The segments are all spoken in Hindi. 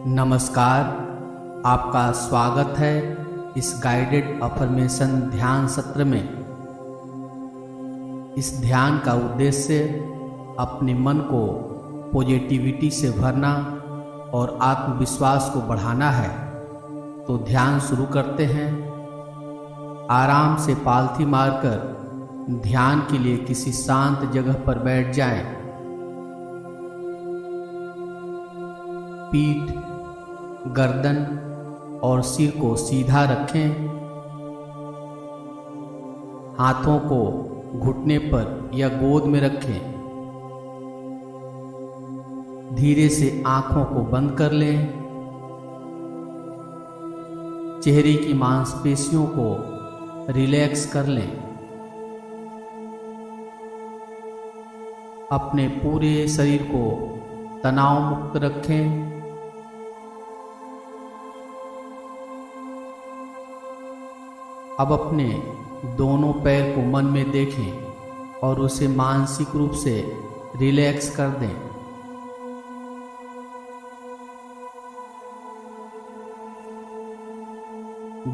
नमस्कार। आपका स्वागत है इस गाइडेड अफर्मेशन ध्यान सत्र में। इस ध्यान का उद्देश्य अपने मन को पॉजिटिविटी से भरना और आत्मविश्वास को बढ़ाना है। तो ध्यान शुरू करते हैं। आराम से पालथी मारकर ध्यान के लिए किसी शांत जगह पर बैठ जाएं। पीठ, गर्दन और सिर को सीधा रखें। हाथों को घुटने पर या गोद में रखें। धीरे से आंखों को बंद कर लें। चेहरे की मांसपेशियों को रिलैक्स कर लें। अपने पूरे शरीर को तनाव मुक्त रखें। अब अपने दोनों पैर को मन में देखें और उसे मानसिक रूप से रिलैक्स कर दें।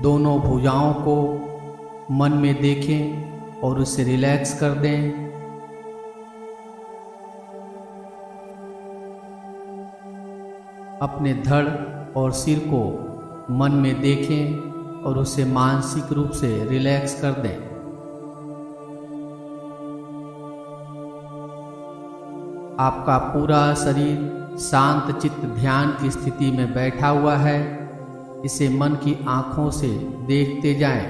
दोनों भुजाओं को मन में देखें और उसे रिलैक्स कर दें। अपने धड़ और सिर को मन में देखें और उसे मानसिक रूप से रिलैक्स कर दें। आपका पूरा शरीर शांत चित्त ध्यान की स्थिति में बैठा हुआ है। इसे मन की आंखों से देखते जाएं।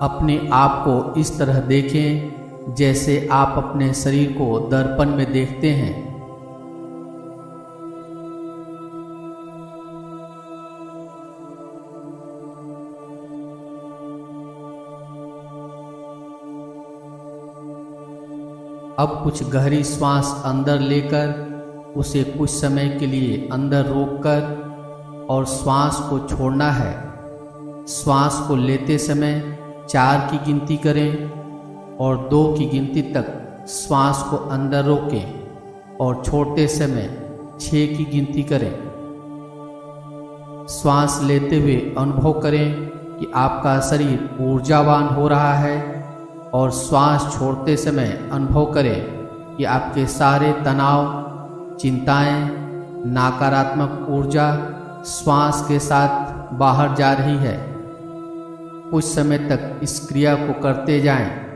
अपने आप को इस तरह देखें जैसे आप अपने शरीर को दर्पण में देखते हैं। अब कुछ गहरी सांस अंदर लेकर उसे कुछ समय के लिए अंदर रोककर और श्वास को छोड़ना है। श्वास को लेते समय 4 की गिनती करें और 2 की गिनती तक श्वास को अंदर रोकें और छोड़ते समय 6 की गिनती करें। श्वास लेते हुए अनुभव करें कि आपका शरीर ऊर्जावान हो रहा है और श्वास छोड़ते समय अनुभव करें कि आपके सारे तनाव, चिंताएं, नकारात्मक ऊर्जा श्वास के साथ बाहर जा रही है। कुछ समय तक इस क्रिया को करते जाएं।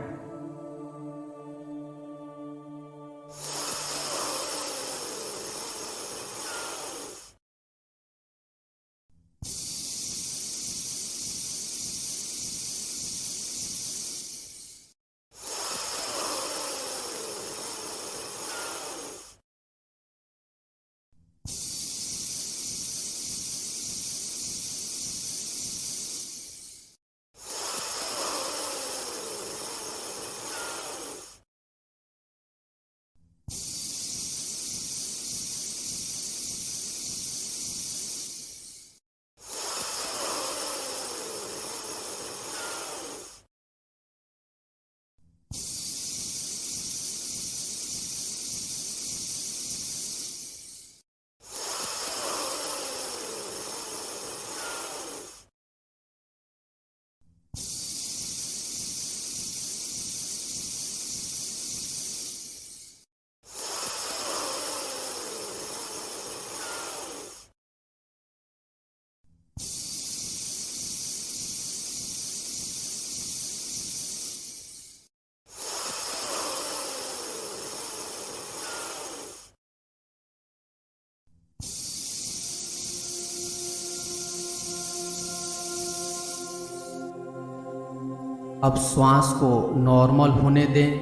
अब श्वास को नॉर्मल होने दें।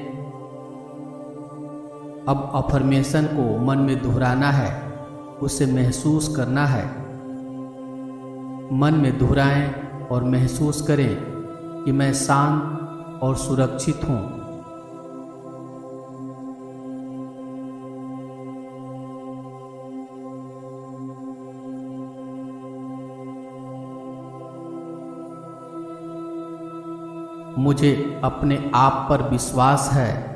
अब अफर्मेशन को मन में दोहराना है, उसे महसूस करना है। मन में दोहराएं और महसूस करें कि मैं शांत और सुरक्षित हूँ। मुझे अपने आप पर विश्वास है।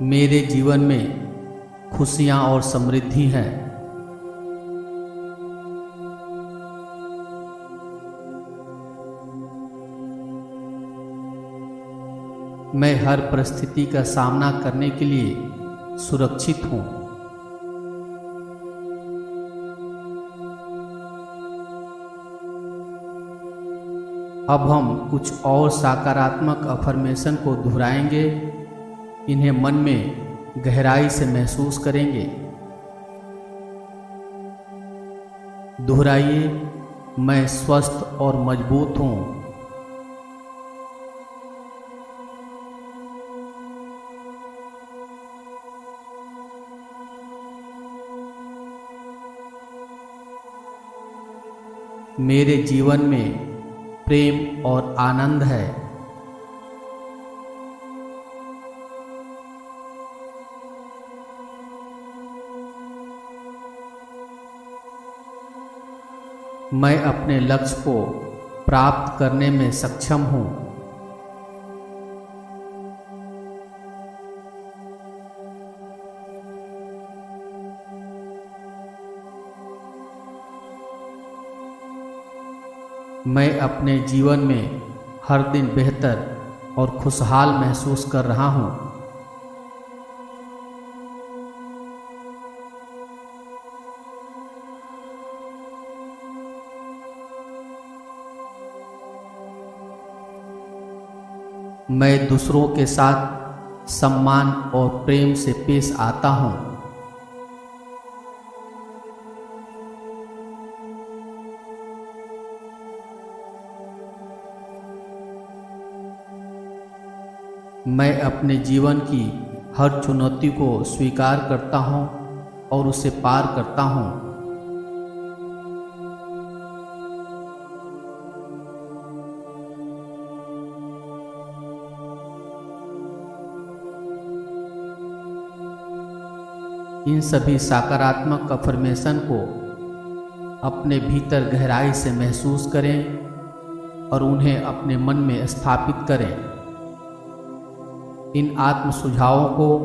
मेरे जीवन में खुशियां और समृद्धि है। मैं हर परिस्थिति का सामना करने के लिए सुरक्षित हूं। अब हम कुछ और सकारात्मक अफर्मेशन को दोहराएंगे। इन्हें मन में गहराई से महसूस करेंगे। दोहराइए, मैं स्वस्थ और मजबूत हूं। मेरे जीवन में प्रेम और आनंद है। मैं अपने लक्ष्य को प्राप्त करने में सक्षम हूं। मैं अपने जीवन में हर दिन बेहतर और खुशहाल महसूस कर रहा हूं। मैं दूसरों के साथ सम्मान और प्रेम से पेश आता हूं। मैं अपने जीवन की हर चुनौती को स्वीकार करता हूं और उसे पार करता हूं। इन सभी सकारात्मक अफर्मेशन को अपने भीतर गहराई से महसूस करें और उन्हें अपने मन में स्थापित करें। इन आत्म सुझावों को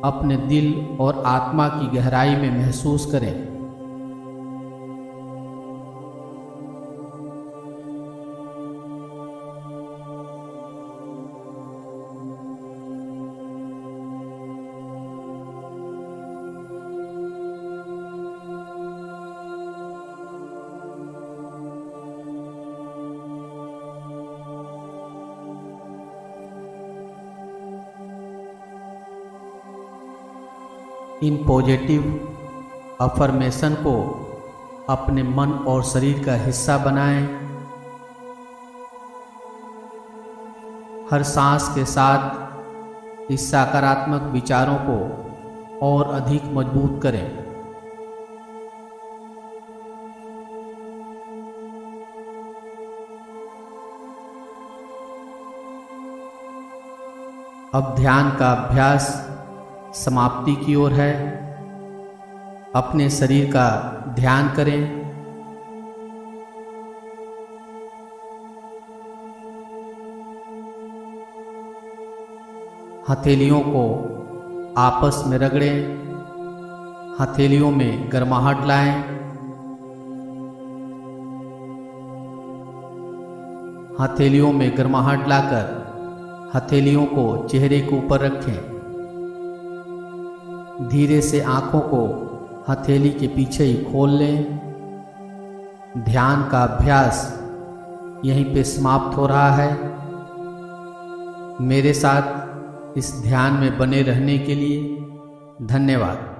अपने दिल और आत्मा की गहराई में महसूस करें। इन पॉजिटिव अफर्मेशन को अपने मन और शरीर का हिस्सा बनाएं। हर सांस के साथ इस सकारात्मक विचारों को और अधिक मजबूत करें। अब ध्यान का अभ्यास समाप्ति की ओर है। अपने शरीर का ध्यान करें। हथेलियों को आपस में रगड़ें। हथेलियों में गर्माहट लाएं। हथेलियों में गर्माहट लाकर हथेलियों को चेहरे के ऊपर रखें। धीरे से आंखों को हथेली के पीछे ही खोल लें। ध्यान का अभ्यास यहीं पे समाप्त हो रहा है। मेरे साथ इस ध्यान में बने रहने के लिए धन्यवाद।